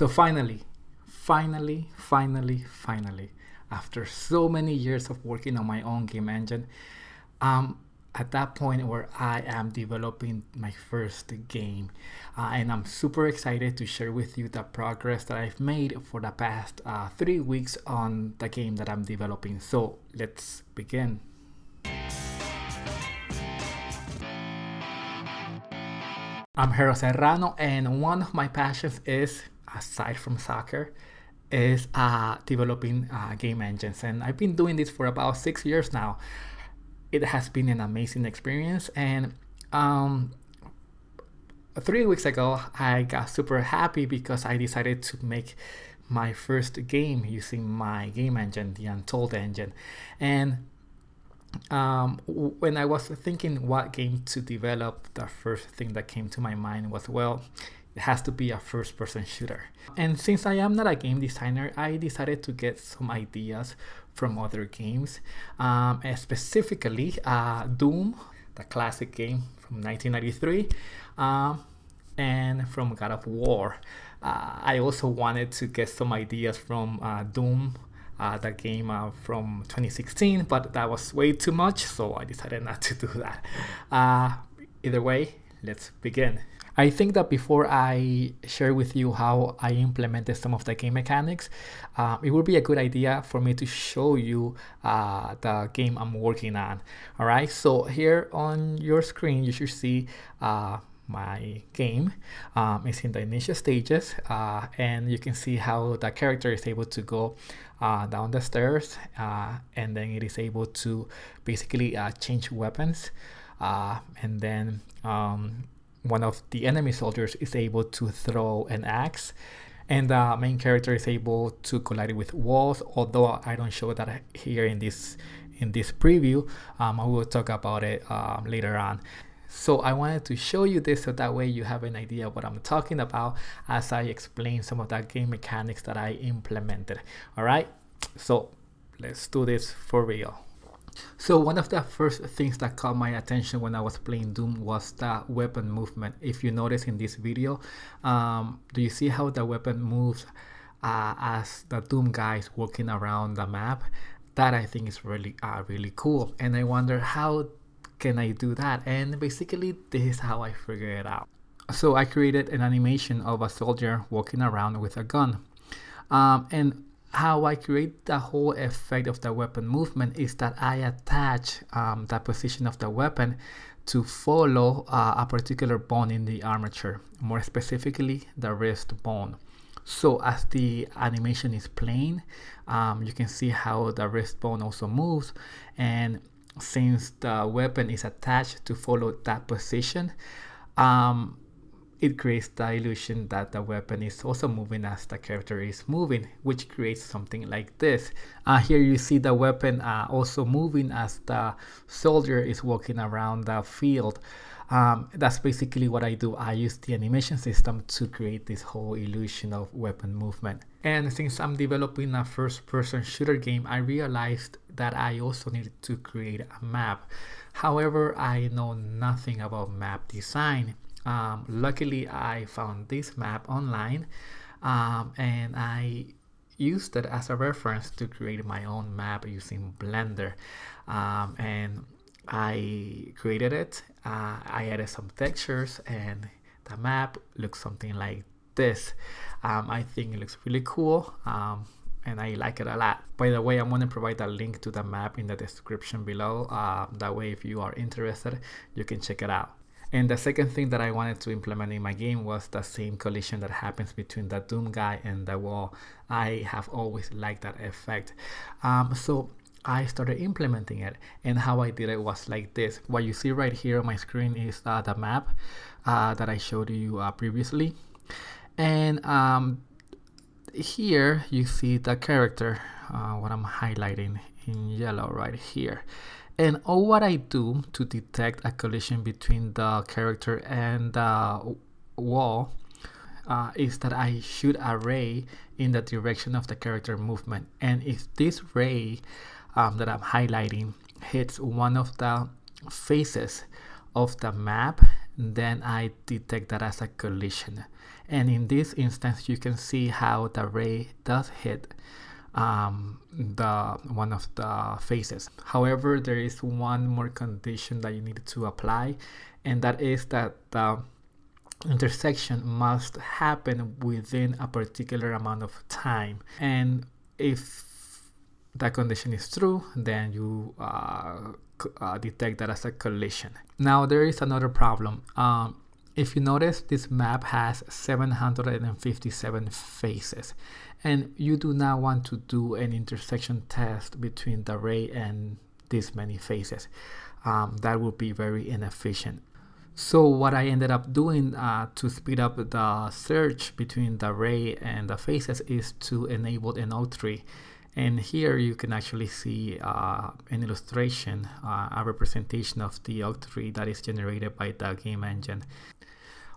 So finally, after so many years of working on my own game engine, I'm at that point where I am developing my first game. And I'm super excited to share with you the progress that I've made for the past 3 weeks on the game that I'm developing. So let's begin. I'm Hero Serrano, and one of my passions is, aside from soccer, is developing game engines. And I've been doing this for about 6 years now. It has been an amazing experience, and 3 weeks ago I got super happy because I decided to make my first game using my game engine, the Untold Engine. And when I was thinking what game to develop, the first thing that came to my mind was, well, it has to be a first person shooter. And since I am not a game designer, I decided to get some ideas from other games, specifically Doom, the classic game from 1993, and from God of War. I also wanted to get some ideas from Doom, the game from 2016, but that was way too much, so I decided not to do that. Either way, let's begin. I think that before I share with you how I implemented some of the game mechanics, it would be a good idea for me to show you the game I'm working on. All right, so here on your screen, you should see my game. It's in the initial stages, and you can see how the character is able to go down the stairs, and then it is able to basically change weapons, and then one of the enemy soldiers is able to throw an axe, and the main character is able to collide with walls, although I don't show that here in this preview. I will talk about it later on. So I wanted to show you this so that way you have an idea of what I'm talking about as I explain some of the game mechanics that I implemented. All right, so let's do this for real. So one of the first things that caught my attention when I was playing Doom was the weapon movement. If you notice in this video, do you see how the weapon moves as the Doom guy is walking around the map? That I think is really cool, and I wonder how can I do that? And basically this is how I figured it out. So I created an animation of a soldier walking around with a gun, and how I create the whole effect of the weapon movement is that I attach the position of the weapon to follow a particular bone in the armature, more specifically the wrist bone. So as the animation is playing, you can see how the wrist bone also moves, and since the weapon is attached to follow that position, it creates the illusion that the weapon is also moving as the character is moving, which creates something like this. Here you see the weapon also moving as the soldier is walking around the field. That's basically what I do. I use the animation system to create this whole illusion of weapon movement. And since I'm developing a first-person shooter game, I realized that I also needed to create a map. However, I know nothing about map design. Luckily, I found this map online, and I used it as a reference to create my own map using Blender, and I created it. I added some textures, and the map looks something like this. I think it looks really cool, and I like it a lot. By the way, I'm going to provide a link to the map in the description below. That way, if you are interested, you can check it out. And the second thing that I wanted to implement in my game was the same collision that happens between the Doom guy and the wall. I have always liked that effect. So I started implementing it, and how I did it was like this. What you see right here on my screen is the map that I showed you previously. And here you see the character, what I'm highlighting in yellow right here. And all what I do to detect a collision between the character and the wall is that I shoot a ray in the direction of the character movement. And if this ray that I'm highlighting hits one of the faces of the map, then I detect that as a collision. And in this instance, you can see how the ray does hit the one of the faces. However, there is one more condition that you need to apply, and that is that the intersection must happen within a particular amount of time. And if that condition is true, then you detect that as a collision. Now there is another problem. If you notice, this map has 757 faces, and you do not want to do an intersection test between the ray and this many faces. That would be very inefficient. So what I ended up doing to speed up the search between the ray and the faces is to enable an O3. And here you can actually see an illustration, a representation of the O3 that is generated by the game engine.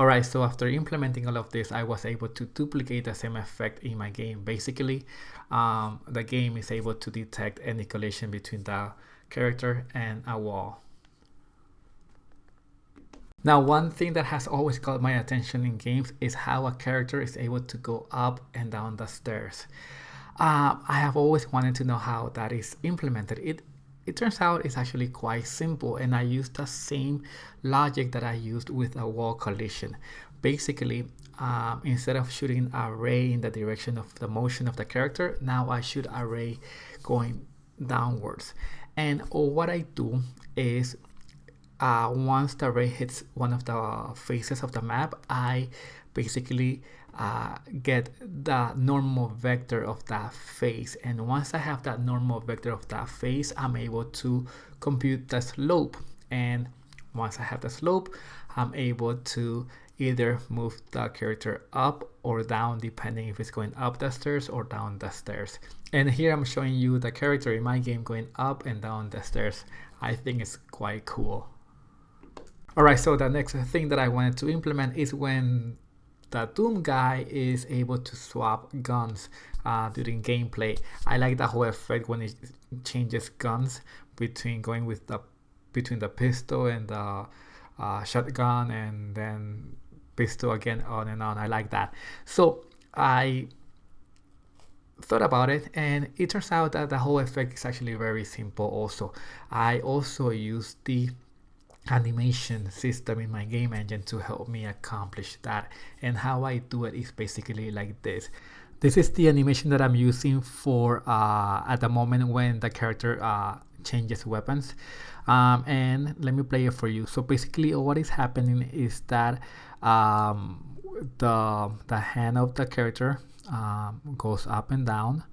Alright, so after implementing all of this, I was able to duplicate the same effect in my game. Basically, the game is able to detect any collision between the character and a wall. Now, one thing that has always caught my attention in games is how a character is able to go up and down the stairs. I have always wanted to know how that is implemented. It turns out it's actually quite simple, and I used the same logic that I used with a wall collision. Basically, instead of shooting a ray in the direction of the motion of the character, now I shoot a ray going downwards. And what I do is once the ray hits one of the faces of the map, I basically get the normal vector of that face, and once I have that normal vector of that face, I'm able to compute the slope, and once I have the slope, I'm able to either move the character up or down depending if it's going up the stairs or down the stairs. And here I'm showing you the character in my game going up and down the stairs. I think it's quite cool. Alright, so the next thing that I wanted to implement is when the Doom guy is able to swap guns during gameplay. I like the whole effect when it changes guns between going with between the pistol and the shotgun, and then pistol again, on and on. I like that. So I thought about it, and it turns out that the whole effect is actually very simple also. I also use the animation system in my game engine to help me accomplish that, and how I do it is basically like this. This is the animation that I'm using for at the moment when the character changes weapons, and let me play it for you. So basically what is happening is that the hand of the character goes up and down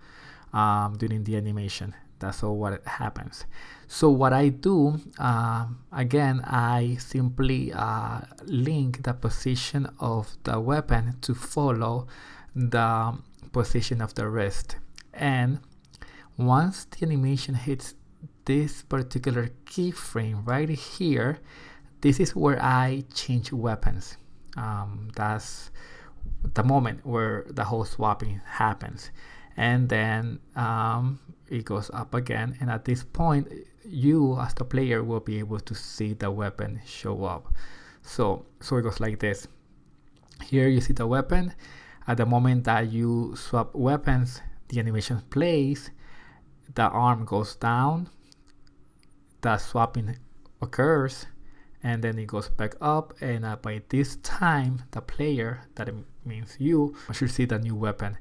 during the animation. That's all what happens. So what I do, again, I simply link the position of the weapon to follow the position of the wrist. And once the animation hits this particular keyframe right here, this is where I change weapons. That's the moment where the whole swapping happens. And then it goes up again, and at this point you as the player will be able to see the weapon show up. So it goes like this. Here you see the weapon. At the moment that you swap weapons, the animation plays, the arm goes down, the swapping occurs, and then it goes back up, and by this time the player, that means you, should see the new weapon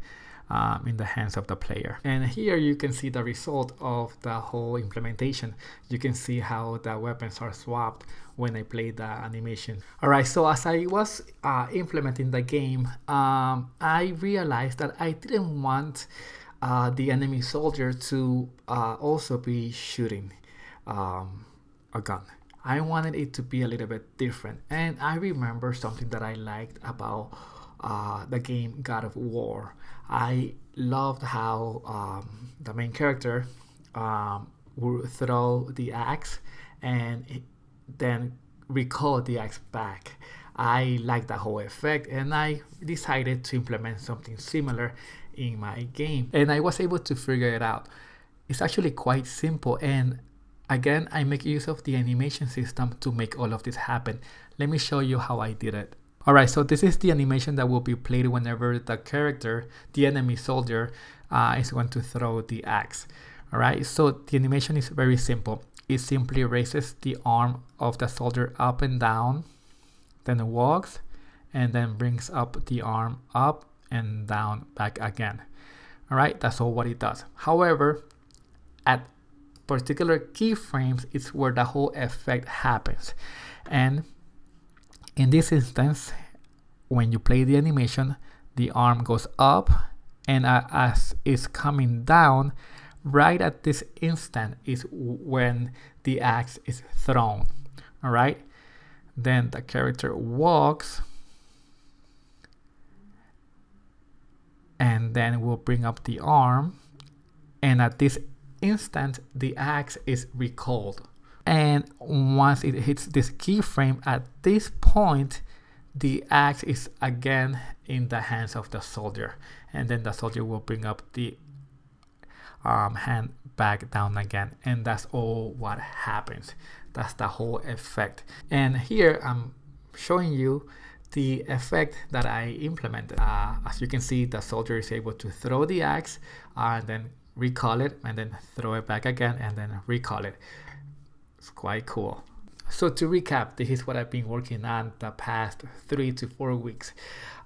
in the hands of the player. And here you can see the result of the whole implementation. You can see how the weapons are swapped when I play the animation. Alright, so as I was implementing the game, I realized that I didn't want the enemy soldier to also be shooting a gun. I wanted it to be a little bit different, and I remember something that I liked about the game God of War. I loved how the main character would throw the axe and then recall the axe back. I liked that whole effect, and I decided to implement something similar in my game, and I was able to figure it out. It's actually quite simple, and again, I make use of the animation system to make all of this happen. Let me show you how I did it. Alright, so this is the animation that will be played whenever the character, the enemy soldier, is going to throw the axe. Alright, so the animation is very simple. It simply raises the arm of the soldier up and down, then walks, and then brings up the arm up and down back again. Alright, that's all what it does. However, at particular keyframes, it's where the whole effect happens. And in this instance, when you play the animation, the arm goes up, and as it's coming down, right at this instant is when the axe is thrown. All right, then the character walks, and then we'll bring up the arm, and at this instant, the axe is recalled. And once it hits this keyframe, at this point, the axe is again in the hands of the soldier, and then the soldier will bring up the hand back down again, and that's all what happens. That's the whole effect. And here I'm showing you the effect that I implemented. As you can see, the soldier is able to throw the axe and then recall it, and then throw it back again, and then recall it. It's quite cool. So to recap, this is what I've been working on the past 3 to 4 weeks.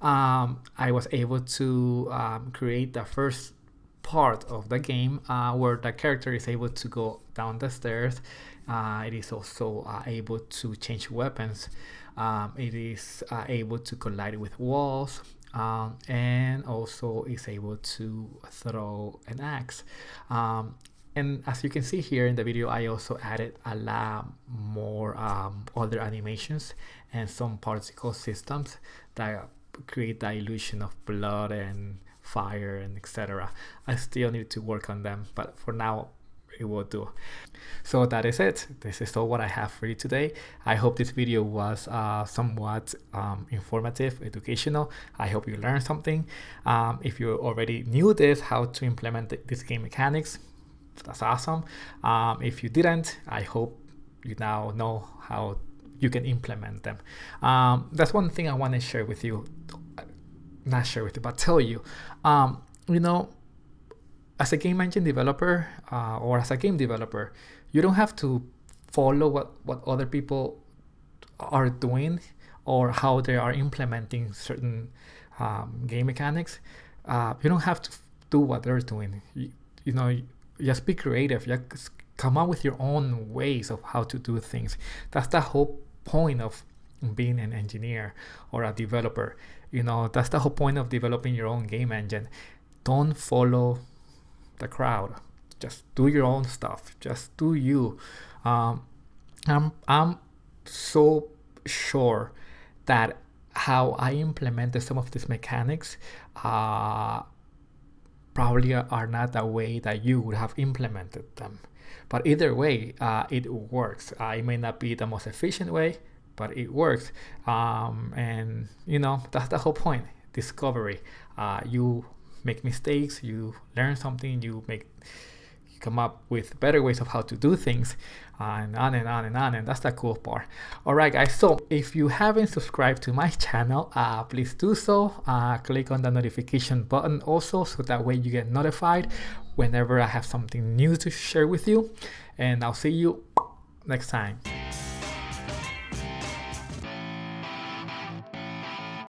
I was able to create the first part of the game where the character is able to go down the stairs. It is also able to change weapons. It is able to collide with walls. And also is able to throw an axe. And as you can see here in the video, I also added a lot more other animations and some particle systems that create the illusion of blood and fire and etc. I still need to work on them, but for now it will do. So that is it. This is all what I have for you today. I hope this video was somewhat informative, educational. I hope you learned something. If you already knew this, how to implement this game mechanics, that's awesome. If you didn't, I hope you now know how you can implement them. That's one thing I want to share with you. Not share with you, but tell you. You know, as a game engine developer or as a game developer, you don't have to follow what other people are doing or how they are implementing certain game mechanics. You don't have to do what they're doing. You know, just be creative. Just come up with your own ways of how to do things. That's the whole point of being an engineer or a developer. You know, that's the whole point of developing your own game engine. Don't follow the crowd. Just do your own stuff. Just do you. I'm so sure that how I implemented some of these mechanics probably are not the way that you would have implemented them. But either way, it works. It may not be the most efficient way, but it works. And you know, that's the whole point. Discovery. You make mistakes, you learn something, you come up with better ways of how to do things, and on and on and on. And that's the cool part. All right, guys, so if you haven't subscribed to my channel, please do so. Click on the notification button also, so that way you get notified whenever I have something new to share with you. And I'll see you next time.